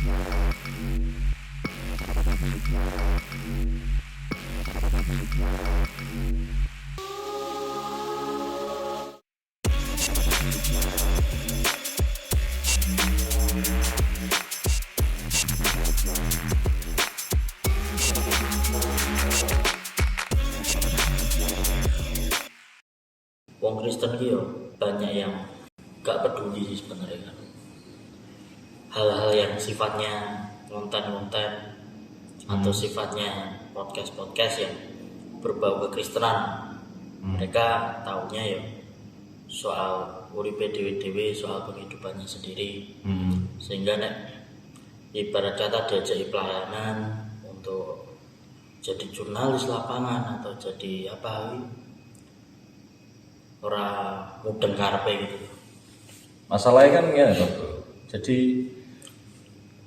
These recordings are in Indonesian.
Wong Kristen ki yo banyak yang gak peduli sih sebenarnya kan. Hal-hal yang sifatnya konten-konten atau sifatnya podcast-podcast yang berbau kekristenan. Mereka taunya ya soal uripe dewe-dewe, soal kehidupannya sendiri. Sehingga nek ibarat kata diajak pelayanan untuk jadi jurnalis lapangan atau jadi apa ora mudeng karepe gitu. Masalahnya kan ya, Bro. Jadi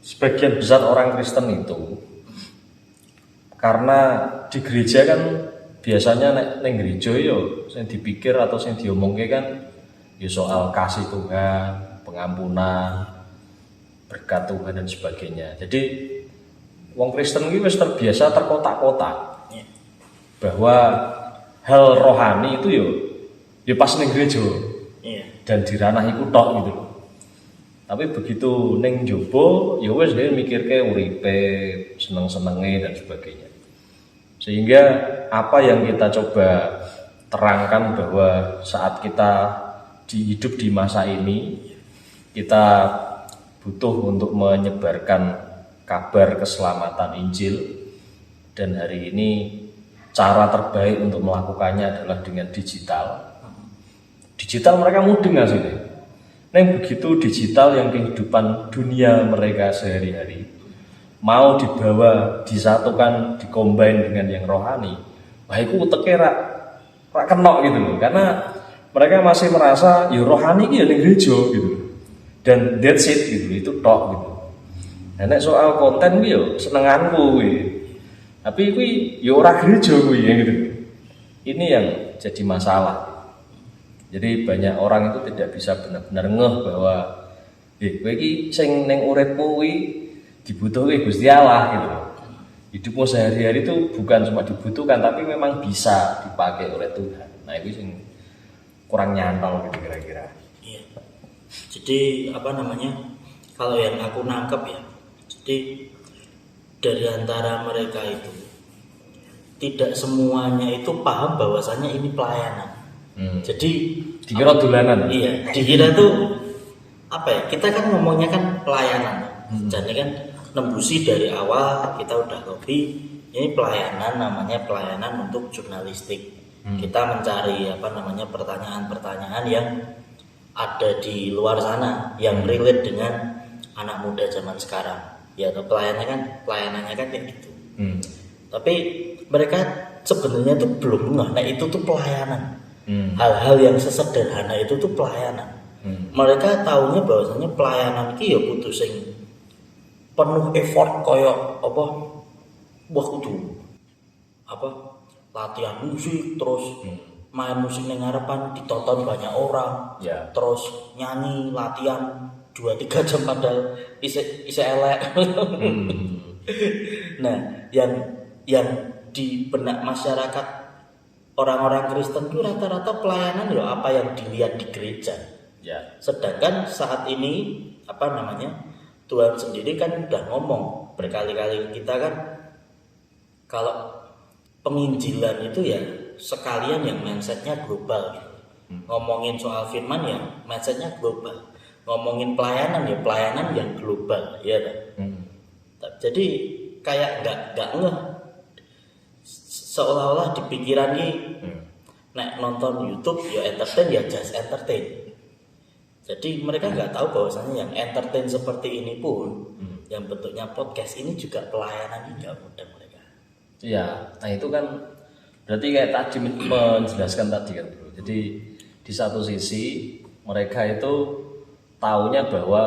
sebagian besar orang Kristen itu karena di gereja kan biasanya neng gereja yo yang dipikir atau yang diomongke kan ya soal kasih Tuhan, pengampunan, berkat Tuhan dan sebagainya. Jadi wong Kristen iki wis terbiasa terkotak-kotak bahwa hal rohani itu ya pas ning gereja. Dan di ranah iku tok gitu loh. Tapi begitu ning njaba ya wis dhewe mikirke uripe, seneng-senenge dan sebagainya. Sehingga apa yang kita coba terangkan bahwa saat kita hidup di masa ini kita butuh untuk menyebarkan kabar keselamatan Injil, dan hari ini cara terbaik untuk melakukannya adalah dengan digital. Digital mereka mudeng aslinya. Nah begitu digital yang kehidupan dunia mereka sehari-hari mau dibawa, disatukan, dikombin dengan yang rohani, wah itu uteknya rak kenok gitu loh. Karena mereka masih merasa ya rohani ya ning gereja gitu. Dan that's it gitu, itu tok gitu. Nah nek soal konten kuwi yo senenganku kuwi. Tapi kuwi yo ora gereja kuwi ya gitu. Ini yang jadi masalah. Jadi banyak orang itu tidak bisa benar-benar ngeh bahwa kowe iki sing ning uripmu kuwi dibutuhke Gusti Allah gitu. Hidupmu sehari-hari itu bukan cuma dibutuhkan tapi memang bisa dipakai oleh Tuhan. Nah, itu sing kurang nyantol gitu kira-kira. Iya. Jadi kalau yang aku nangkep ya. Jadi dari antara mereka itu tidak semuanya itu paham bahwasannya ini pelayanan. Jadi dikira dolanan. Iya, dikira tuh kita kan ngomongnya kan pelayanan. Jadi kan nembusi dari awal kita udah lobby ini pelayanan, namanya pelayanan untuk jurnalistik. Kita mencari pertanyaan-pertanyaan yang ada di luar sana yang relate dengan anak muda zaman sekarang. Ya pelayanannya kan kayak gitu. Tapi mereka sebenarnya tuh belum ngeh, nah itu tuh pelayanan. Hal-hal yang sesederhana itu tuh pelayanan. Mereka taunya bahwasanya pelayanan iki ya kudu sing penuh effort koyo latihan musik terus main musik ning ngarepan ditonton banyak orang, terus nyanyi latihan 2-3 jam padahal isi elek. Nah, yang di benak masyarakat orang-orang Kristen itu rata-rata pelayanan apa yang dilihat di gereja. Sedangkan saat ini Tuhan sendiri kan udah ngomong berkali-kali kita kan kalau penginjilan itu ya sekalian yang mindsetnya global gitu. Ngomongin soal firman ya mindsetnya global. Ngomongin pelayanan ya pelayanan yang global ya kan. Jadi kayak nggak ngeh, seolah-olah di pikiran ini nek nonton YouTube ya entertain ya just entertain. Jadi mereka nggak tahu bahwasannya yang entertain seperti ini pun yang bentuknya podcast ini juga pelayanan juga mudah mereka. Iya, nah itu kan berarti kayak tadi menjelaskan tadi kan bro. Jadi di satu sisi mereka itu taunya bahwa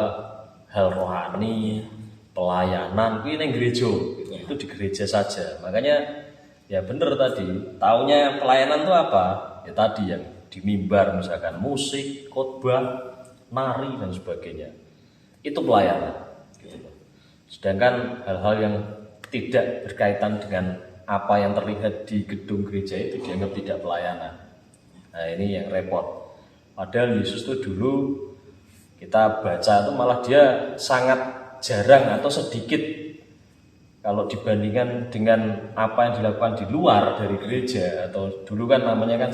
hal rohani, pelayanan itu ning gereja, itu di gereja saja. Makanya ya bener tadi, taunya pelayanan itu apa? Ya tadi yang di mimbar misalkan musik, khotbah, nari dan sebagainya. Itu pelayanan gitu. Sedangkan hal-hal yang tidak berkaitan dengan apa yang terlihat di gedung gereja itu dianggap tidak pelayanan. Nah ini yang repot. Padahal Yesus itu dulu kita baca itu malah dia sangat jarang atau sedikit kalau dibandingkan dengan apa yang dilakukan di luar dari gereja. Atau dulu kan namanya kan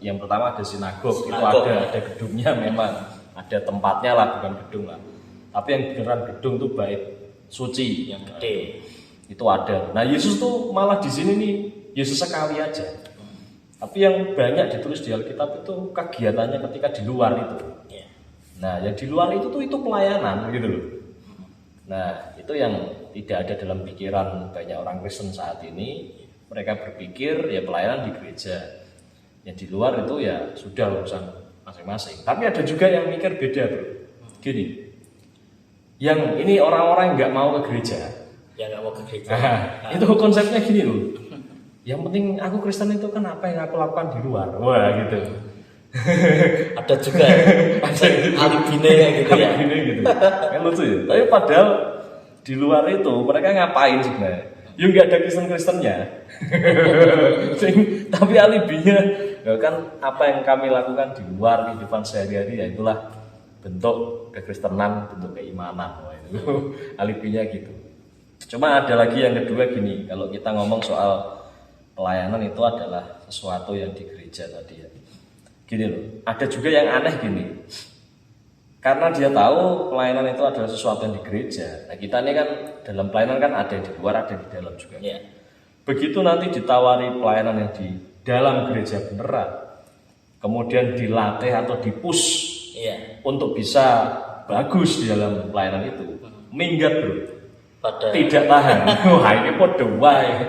yang pertama ada sinagog. Itu ada gedungnya memang, ada tempatnya lah, bukan gedung lah. Tapi yang beneran gedung tuh bait suci yang gede itu ada. Nah Yesus tuh malah di sini nih Yesus sekali aja. Tapi yang banyak ditulis di Alkitab itu kegiatannya ketika di luar itu. Nah yang di luar itu tuh itu pelayanan gitu loh. Nah itu yang tidak ada dalam pikiran banyak orang Kristen saat ini. Mereka berpikir ya pelayanan di gereja. Yang di luar itu ya sudah urusan masing-masing. Tapi ada juga yang mikir beda bro. Gini, yang ini orang-orang yang nggak mau ke gereja. Yang nggak mau ke gereja. Itu konsepnya gini loh. Yang penting aku Kristen itu kan apa yang aku lakukan di luar. Wah gitu. Ada juga alibine kayak gitu ya. Alibine gitu. Kan lucu ya. Tapi padahal di luar itu mereka ngapain sebenarnya? Ya nggak ada Kristen-Kristennya. Tapi alibinya ya kan apa yang kami lakukan di luar kehidupan sehari-hari ya itulah bentuk kekristenan, bentuk keimanan. Wah, itu alibinya gitu. Cuma ada lagi yang kedua gini, kalau kita ngomong soal pelayanan itu adalah sesuatu yang di gereja tadi ya. Gini loh, ada juga yang aneh gini. Karena dia tahu pelayanan itu adalah sesuatu yang di gereja. Nah kita ini kan dalam pelayanan kan ada di luar, ada di dalam juga. Yeah. Begitu nanti ditawari pelayanan yang di dalam gereja beneran, kemudian dilatih atau dipush untuk bisa bagus di dalam pelayanan itu, minggat bro, tidak tahan. Wah ini podo wae.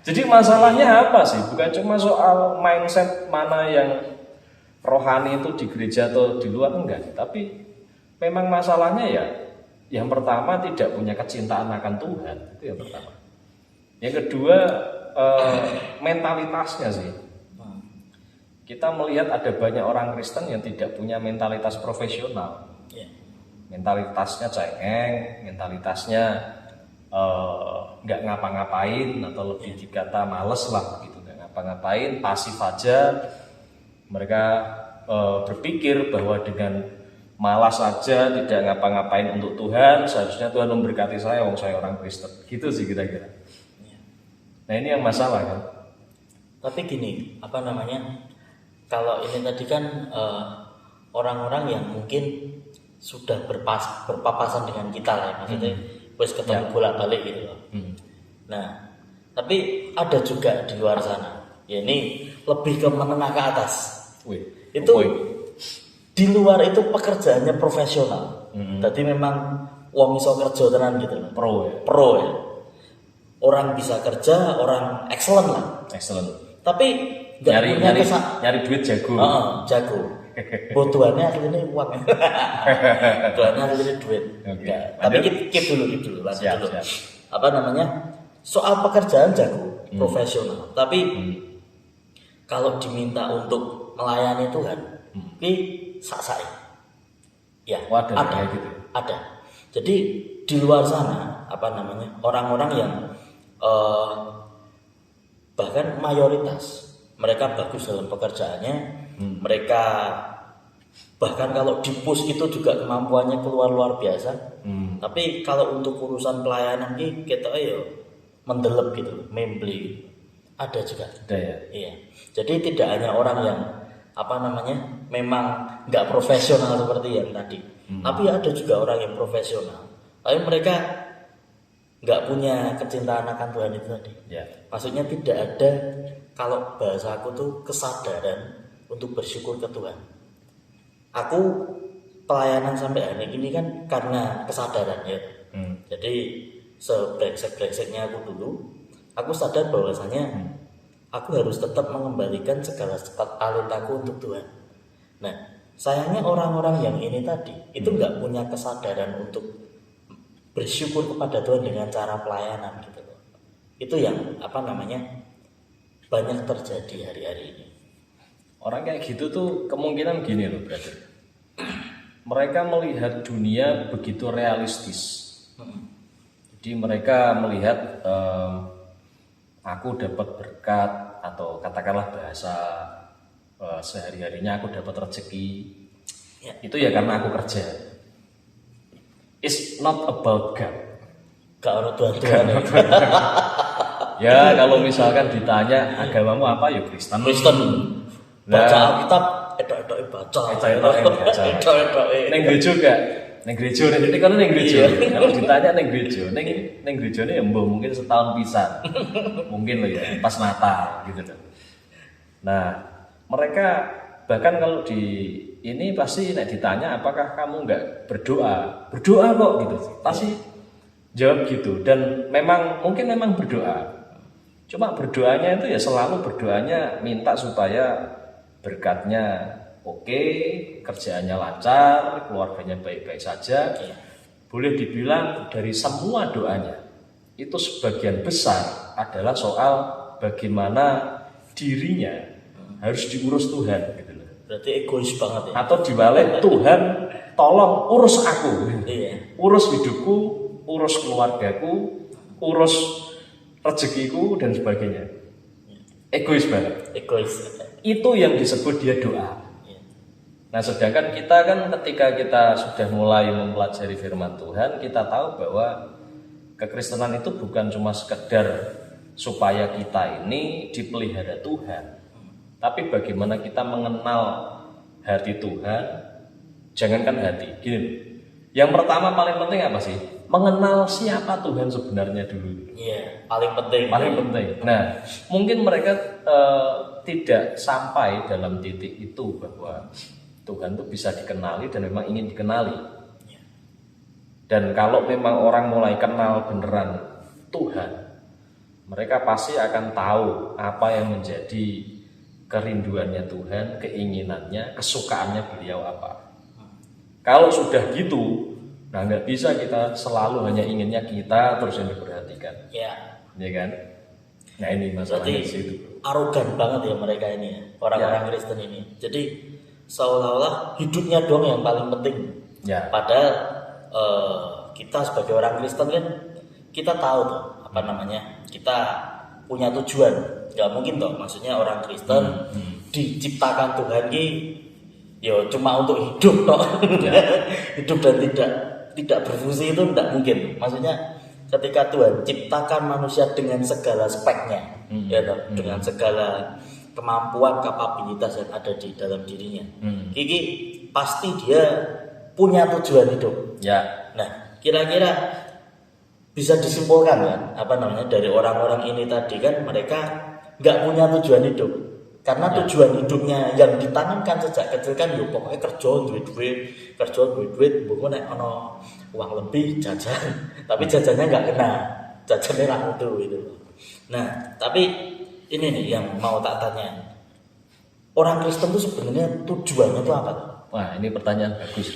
Jadi masalahnya apa sih? Bukan cuma soal mindset mana yang rohani itu di gereja atau di luar, enggak. Tapi memang masalahnya ya, yang pertama tidak punya kecintaan akan Tuhan, itu yang pertama. Yang kedua mentalitasnya sih. Kita melihat ada banyak orang Kristen yang tidak punya mentalitas profesional. Mentalitasnya cengeng, mentalitasnya nggak ngapa-ngapain atau lebih dikata males lah gitu, nggak ngapa-ngapain, pasif aja. Mereka berpikir bahwa dengan malas saja tidak ngapa-ngapain untuk Tuhan, seharusnya Tuhan memberkati saya, wong saya orang Kristen. Gitu sih kira-kira. Nah ini yang masalah kan. Tapi gini, apa namanya? Kalau ini tadi kan orang-orang yang mungkin sudah berpapasan dengan kita lah, maksudnya wes ketemu bolak-balik gitu loh. Nah, tapi ada juga di luar sana. Ya ini lebih ke menengah ke atas. Itu di luar itu pekerjaannya profesional. Jadi memang wong iso kerja tenan gitu loh. Pro ya. Orang bisa kerja, orang excellent lah. Excellent. Tapi nyari duit jago. Jago. Butuhannya akhirnya uang. Butuhannya akhirnya duit. Tapi keep dulu, lanjut dulu. Siap. Apa namanya? Soal pekerjaan jago, profesional. Tapi kalau diminta untuk melayani Tuhan, ini sak-sak. Ya, ada. Jadi di luar sana, apa namanya? Orang-orang yang bahkan mayoritas mereka bagus dalam pekerjaannya, mereka bahkan kalau di push itu juga kemampuannya keluar luar biasa. Tapi kalau untuk urusan pelayanan ini kita mendelep gitu, membeli ada juga. Ada ya. Iya. Jadi tidak hanya orang yang apa namanya memang nggak profesional seperti yang tadi, tapi ada juga orang yang profesional. Tapi mereka nggak punya kecintaan akan Tuhan itu tadi. Maksudnya tidak ada, kalau bahasa aku tuh kesadaran untuk bersyukur ke Tuhan. Aku pelayanan sampai hari ini kan karena kesadaran ya. Jadi sebrengsek-brengseknya aku dulu, aku sadar bahwasanya aku harus tetap mengembalikan segala talentaku untuk Tuhan. Nah, sayangnya orang-orang yang ini tadi itu nggak punya kesadaran untuk bersyukur kepada Tuhan dengan cara pelayanan gitu loh. Itu yang apa namanya banyak terjadi hari-hari ini. Orang kayak gitu tuh kemungkinan gini loh brother. Mereka melihat dunia begitu realistis. Jadi mereka melihat aku dapat berkat atau katakanlah bahasa sehari-harinya aku dapat rezeki. Ya. Itu ya karena aku kerja. It's not about God. Gak ada Tuhan. Ya kalau misalkan ditanya agamamu apa ya Kristen. Baca Alkitab, edok-edok baca. Edok-edok. Neng gereja gak? Neng gereja, ini kalau neng gereja. Kalau ditanya neng gereja, neng gereja ini ya mbah mungkin setahun pisan. Mungkin loh ya, pas Natal gitu loh. Nah, mereka bahkan kalau di ini pasti nek ditanya apakah kamu nggak berdoa kok gitu, pasti jawab gitu. Dan mungkin memang berdoa, cuma berdoanya itu ya selalu berdoanya minta supaya berkatnya oke, kerjaannya lancar, keluarganya baik-baik saja. Boleh dibilang dari semua doanya itu sebagian besar adalah soal bagaimana dirinya harus diurus Tuhan gitu loh. Berarti egois banget ya. Atau dibalik, Tuhan tolong urus aku. Iya. Urus hidupku, urus keluargaku, urus rezekiku dan sebagainya. Egois banget. Egois. Itu yang disebut dia doa. Nah, sedangkan kita kan ketika kita sudah mulai mempelajari firman Tuhan, kita tahu bahwa kekristenan itu bukan cuma sekedar supaya kita ini dipelihara Tuhan, tapi bagaimana kita mengenal hati Tuhan. Jangankan hati, gini. Yang pertama paling penting apa sih? Mengenal siapa Tuhan sebenarnya dulu. Iya, paling penting. Paling penting. Nah, mungkin mereka tidak sampai dalam titik itu bahwa Tuhan itu bisa dikenali dan memang ingin dikenali. Dan kalau memang orang mulai kenal beneran Tuhan, mereka pasti akan tahu apa yang menjadi kerinduannya Tuhan, keinginannya, kesukaannya beliau apa. Kalau sudah gitu, nah nggak bisa kita selalu hanya inginnya kita terus yang diperhatikan. Ya. Ya kan? Nah ini masalahnya di situ. Arogan banget ya mereka ini ya, orang-orang Kristen ini. Jadi seolah-olah hidupnya doang yang paling penting. Ya. Padahal kita sebagai orang Kristen kan kita tahu tuh apa namanya, kita punya tujuan. Gak mungkin toh, maksudnya orang Kristen diciptakan Tuhan ki, ya cuma untuk hidup toh. Ya. Hidup dan tidak berfungsi itu tidak mungkin. Maksudnya ketika Tuhan ciptakan manusia dengan segala speknya, ya toh, dengan segala kemampuan, kapabilitas yang ada di dalam dirinya. Kiki pasti dia punya tujuan hidup. Ya. Nah, kira-kira bisa disimpulkan kan apa namanya dari orang-orang ini tadi kan mereka nggak punya tujuan hidup. Karena tujuan hidupnya yang ditanamkan sejak kecil kan yo pokoknya kerja duit, bukan nek ono uang lebih jajan. Tapi jajannya nggak kena. Jajannya lah itu gitu. Nah, tapi ini nih yang mau tak tanya. Orang Kristen itu sebenarnya tujuannya itu apa? Wah, ini pertanyaan bagus.